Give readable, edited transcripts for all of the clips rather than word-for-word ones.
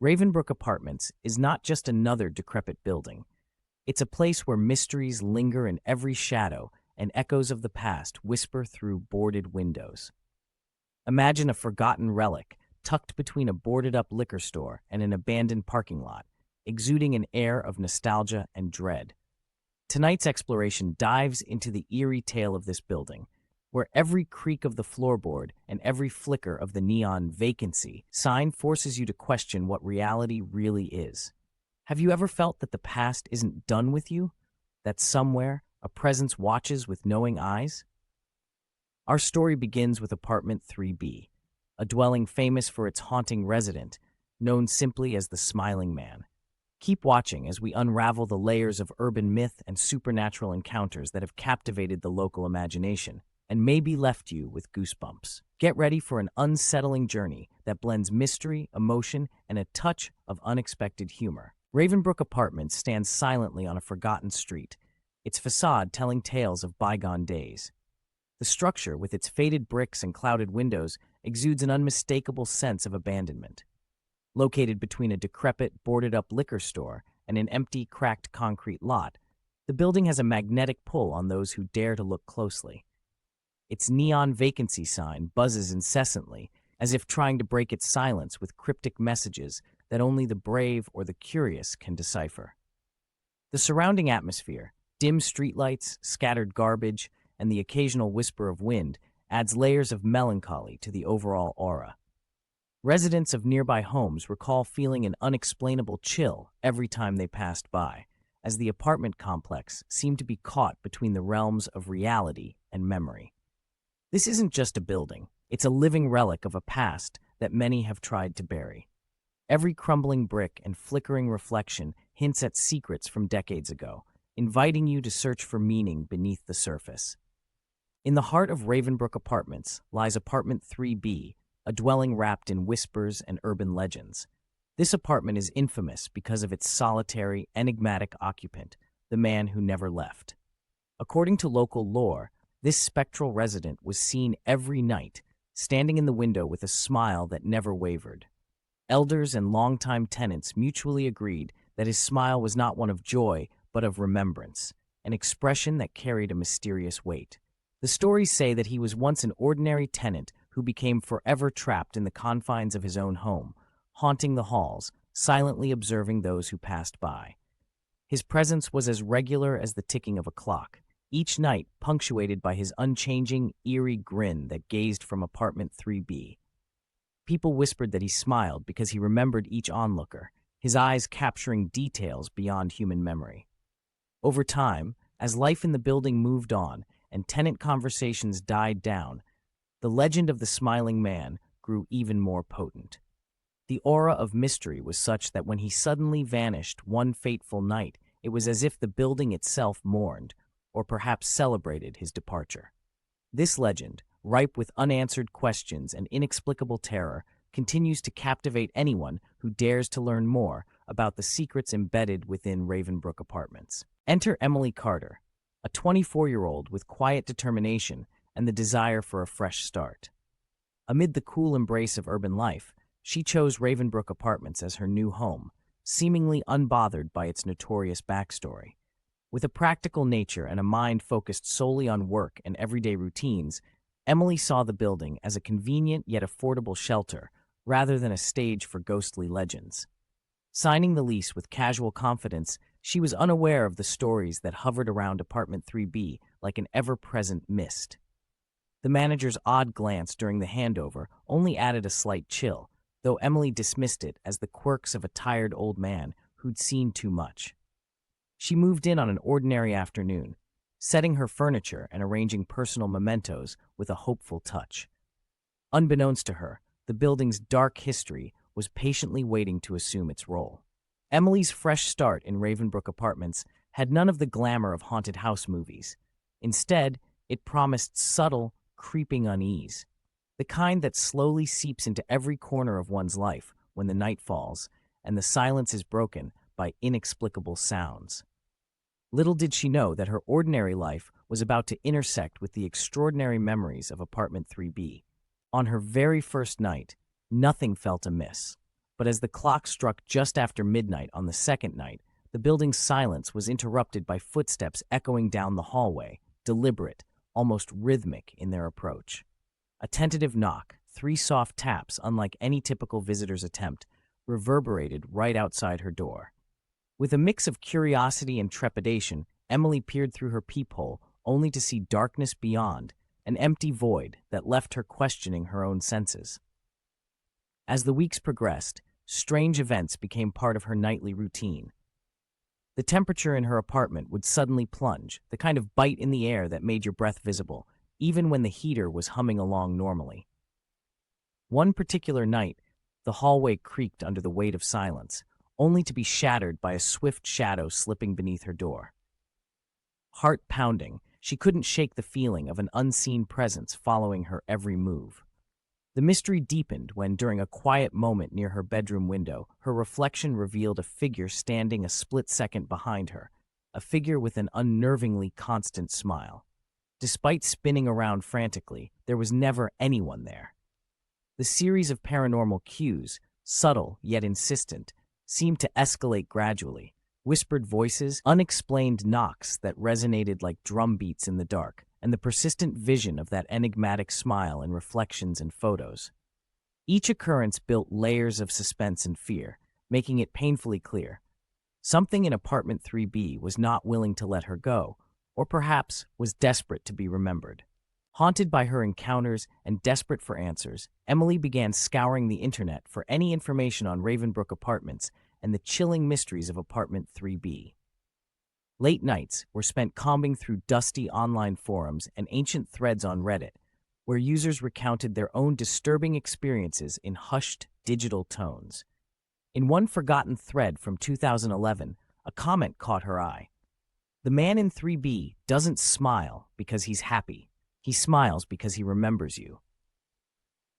Ravenbrook Apartments is not just another decrepit building. It's a place where mysteries linger in every shadow and echoes of the past whisper through boarded windows. Imagine a forgotten relic tucked between a boarded-up liquor store and an abandoned parking lot, exuding an air of nostalgia and dread. Tonight's exploration dives into the eerie tale of this building, where every creak of the floorboard and every flicker of the neon vacancy sign forces you to question what reality really is. Have you ever felt that the past isn't done with you? That somewhere, a presence watches with knowing eyes? Our story begins with apartment 3B, a dwelling famous for its haunting resident, known simply as the Smiling Man. Keep watching as we unravel the layers of urban myth and supernatural encounters that have captivated the local imagination and maybe left you with goosebumps. Get ready for an unsettling journey that blends mystery, emotion, and a touch of unexpected humor. Ravenbrook Apartments stands silently on a forgotten street, its facade telling tales of bygone days. The structure, with its faded bricks and clouded windows, exudes an unmistakable sense of abandonment. Located between a decrepit, boarded-up liquor store and an empty, cracked concrete lot, the building has a magnetic pull on those who dare to look closely. Its neon vacancy sign buzzes incessantly, as if trying to break its silence with cryptic messages that only the brave or the curious can decipher. The surrounding atmosphere, dim streetlights, scattered garbage, and the occasional whisper of wind adds layers of melancholy to the overall aura. Residents of nearby homes recall feeling an unexplainable chill every time they passed by, as the apartment complex seemed to be caught between the realms of reality and memory. This isn't just a building, it's a living relic of a past that many have tried to bury. Every crumbling brick and flickering reflection hints at secrets from decades ago, inviting you to search for meaning beneath the surface. In the heart of Ravenbrook Apartments lies apartment 3B, a dwelling wrapped in whispers and urban legends. This apartment is infamous because of its solitary, enigmatic occupant, the man who never left. According to local lore, this spectral resident was seen every night, standing in the window with a smile that never wavered. Elders and longtime tenants mutually agreed that his smile was not one of joy, but of remembrance, an expression that carried a mysterious weight. The stories say that he was once an ordinary tenant who became forever trapped in the confines of his own home, haunting the halls, silently observing those who passed by. His presence was as regular as the ticking of a clock, each night punctuated by his unchanging, eerie grin that gazed from apartment 3B. People whispered that he smiled because he remembered each onlooker, his eyes capturing details beyond human memory. Over time, as life in the building moved on and tenant conversations died down, the legend of the Smiling Man grew even more potent. The aura of mystery was such that when he suddenly vanished one fateful night, it was as if the building itself mourned, or perhaps celebrated his departure. This legend, ripe with unanswered questions and inexplicable terror, continues to captivate anyone who dares to learn more about the secrets embedded within Ravenbrook Apartments. Enter Emily Carter, a 24-year-old with quiet determination and the desire for a fresh start. Amid the cool embrace of urban life, she chose Ravenbrook Apartments as her new home, seemingly unbothered by its notorious backstory. With a practical nature and a mind focused solely on work and everyday routines, Emily saw the building as a convenient yet affordable shelter rather than a stage for ghostly legends. Signing the lease with casual confidence, she was unaware of the stories that hovered around apartment 3B like an ever-present mist. The manager's odd glance during the handover only added a slight chill, though Emily dismissed it as the quirks of a tired old man who'd seen too much. She moved in on an ordinary afternoon, setting her furniture and arranging personal mementos with a hopeful touch. Unbeknownst to her, the building's dark history was patiently waiting to assume its role. Emily's fresh start in Ravenbrook Apartments had none of the glamour of haunted house movies. Instead, it promised subtle, creeping unease, the kind that slowly seeps into every corner of one's life when the night falls and the silence is broken by inexplicable sounds. Little did she know that her ordinary life was about to intersect with the extraordinary memories of apartment 3B. On her very first night, nothing felt amiss. But as the clock struck just after midnight on the second night, the building's silence was interrupted by footsteps echoing down the hallway, deliberate, almost rhythmic in their approach. A tentative knock, three soft taps unlike any typical visitor's attempt, reverberated right outside her door. With a mix of curiosity and trepidation, Emily peered through her peephole, only to see darkness beyond, an empty void that left her questioning her own senses. As the weeks progressed, strange events became part of her nightly routine. The temperature in her apartment would suddenly plunge, the kind of bite in the air that made your breath visible, even when the heater was humming along normally. One particular night, the hallway creaked under the weight of silence, only to be shattered by a swift shadow slipping beneath her door. Heart pounding, she couldn't shake the feeling of an unseen presence following her every move. The mystery deepened when, during a quiet moment near her bedroom window, her reflection revealed a figure standing a split second behind her, a figure with an unnervingly constant smile. Despite spinning around frantically, there was never anyone there. The series of paranormal cues, subtle yet insistent, seemed to escalate gradually. Whispered voices, unexplained knocks that resonated like drum beats in the dark, and the persistent vision of that enigmatic smile in reflections and photos. Each occurrence built layers of suspense and fear, making it painfully clear. Something in apartment 3B was not willing to let her go, or perhaps was desperate to be remembered. Haunted by her encounters and desperate for answers, Emily began scouring the internet for any information on Ravenbrook Apartments and the chilling mysteries of apartment 3B. Late nights were spent combing through dusty online forums and ancient threads on Reddit, where users recounted their own disturbing experiences in hushed, digital tones. In one forgotten thread from 2011, a comment caught her eye. "The man in 3B doesn't smile because he's happy. He smiles because he remembers you."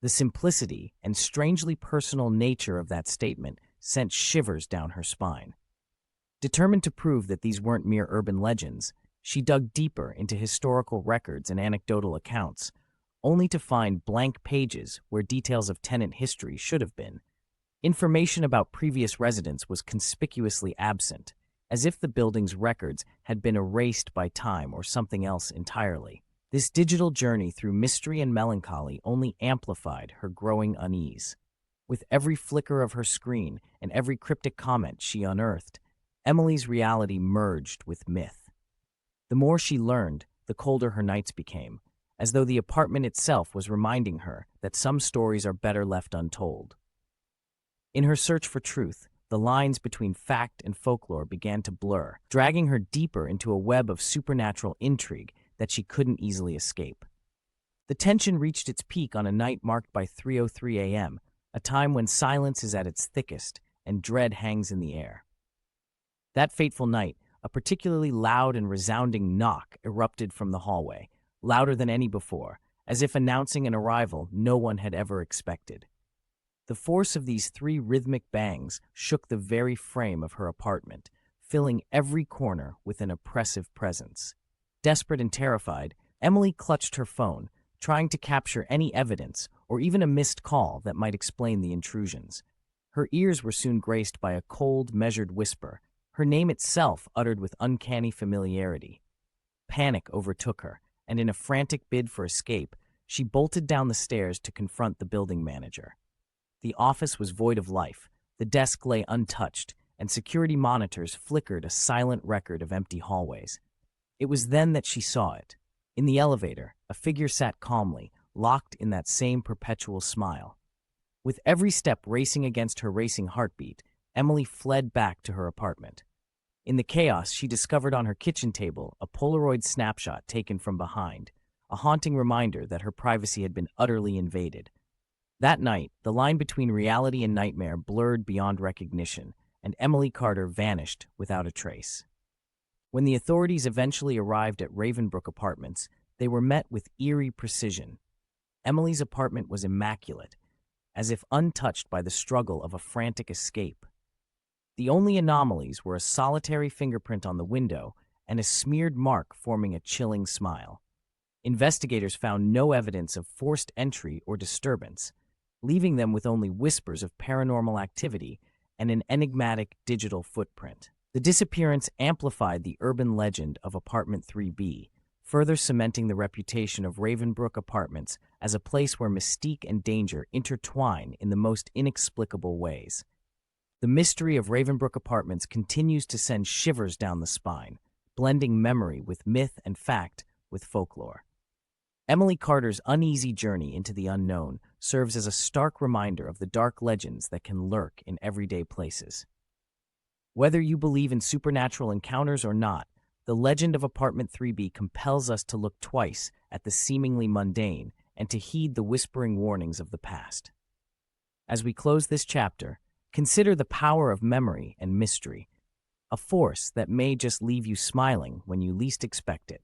The simplicity and strangely personal nature of that statement sent shivers down her spine. Determined to prove that these weren't mere urban legends, she dug deeper into historical records and anecdotal accounts, only to find blank pages where details of tenant history should have been. Information about previous residents was conspicuously absent, as if the building's records had been erased by time or something else entirely. This digital journey through mystery and melancholy only amplified her growing unease. With every flicker of her screen and every cryptic comment she unearthed, Emily's reality merged with myth. The more she learned, the colder her nights became, as though the apartment itself was reminding her that some stories are better left untold. In her search for truth, the lines between fact and folklore began to blur, dragging her deeper into a web of supernatural intrigue that she couldn't easily escape. The tension reached its peak on a night marked by 3:03 a.m., a time when silence is at its thickest and dread hangs in the air. That fateful night, a particularly loud and resounding knock erupted from the hallway, louder than any before, as if announcing an arrival no one had ever expected. The force of these three rhythmic bangs shook the very frame of her apartment, filling every corner with an oppressive presence. Desperate and terrified, Emily clutched her phone, trying to capture any evidence or even a missed call that might explain the intrusions. Her ears were soon graced by a cold, measured whisper, her name itself uttered with uncanny familiarity. Panic overtook her, and in a frantic bid for escape, she bolted down the stairs to confront the building manager. The office was void of life, the desk lay untouched, and security monitors flickered a silent record of empty hallways. It was then that she saw it. In the elevator, a figure sat calmly, locked in that same perpetual smile. With every step racing against her racing heartbeat, Emily fled back to her apartment. In the chaos, she discovered on her kitchen table a Polaroid snapshot taken from behind, a haunting reminder that her privacy had been utterly invaded. That night, the line between reality and nightmare blurred beyond recognition, and Emily Carter vanished without a trace. When the authorities eventually arrived at Ravenbrook Apartments, they were met with eerie precision. Emily's apartment was immaculate, as if untouched by the struggle of a frantic escape. The only anomalies were a solitary fingerprint on the window and a smeared mark forming a chilling smile. Investigators found no evidence of forced entry or disturbance, leaving them with only whispers of paranormal activity and an enigmatic digital footprint. The disappearance amplified the urban legend of Apartment 3B, further cementing the reputation of Ravenbrook Apartments as a place where mystique and danger intertwine in the most inexplicable ways. The mystery of Ravenbrook Apartments continues to send shivers down the spine, blending memory with myth and fact with folklore. Emily Carter's uneasy journey into the unknown serves as a stark reminder of the dark legends that can lurk in everyday places. Whether you believe in supernatural encounters or not, the legend of Apartment 3B compels us to look twice at the seemingly mundane and to heed the whispering warnings of the past. As we close this chapter, consider the power of memory and mystery, a force that may just leave you smiling when you least expect it.